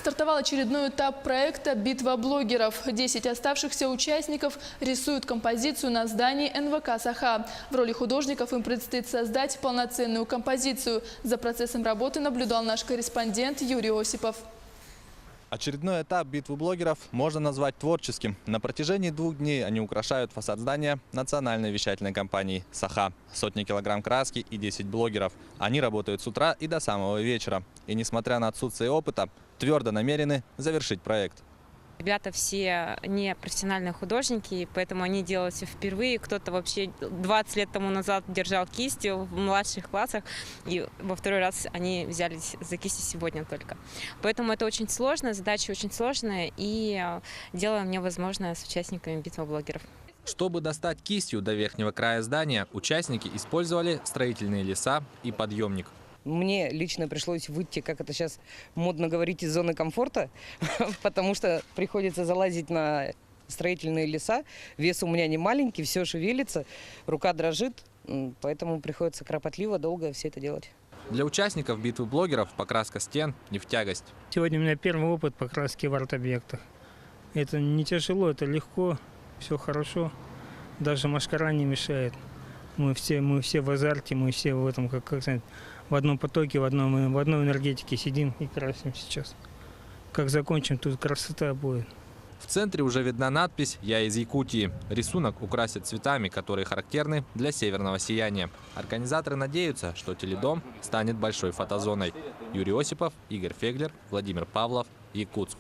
Стартовал очередной этап проекта «Битва блогеров». 10 оставшихся участников рисуют композицию на здании НВК «Саха». В роли художников им предстоит создать полноценную композицию. За процессом работы наблюдал наш корреспондент Юрий Осипов. Очередной этап битвы блогеров можно назвать творческим. На протяжении 2 дней они украшают фасад здания национальной вещательной компании «Саха». Сотни килограмм краски и 10 блогеров. Они работают с утра и до самого вечера. И несмотря на отсутствие опыта, твердо намерены завершить проект. Ребята все не профессиональные художники, поэтому они делают все впервые. Кто-то вообще 20 лет тому назад держал кистью в младших классах, и во второй раз они взялись за кисти сегодня только. Поэтому это очень сложно, задача очень сложная, и делаем невозможное с участниками битвы блогеров. Чтобы достать кистью до верхнего края здания, участники использовали строительные леса и подъемник. Мне лично пришлось выйти, как это сейчас модно говорить, из зоны комфорта, потому что приходится залазить на строительные леса. Вес у меня не маленький, все шевелится, рука дрожит, поэтому приходится кропотливо, долго все это делать. Для участников битвы блогеров покраска стен не в тягость. Сегодня у меня первый опыт покраски в арт-объектах. Это не тяжело, это легко, все хорошо, даже машкара не мешает. Мы все в азарте, мы все в этом, как сказать, в одном потоке, в одной энергетике сидим и красим сейчас. Как закончим, тут красота будет. В центре уже видна надпись «Я из Якутии». Рисунок украсят цветами, которые характерны для северного сияния. Организаторы надеются, что Теледом станет большой фотозоной. Юрий Осипов, Игорь Феглер, Владимир Павлов, Якутск.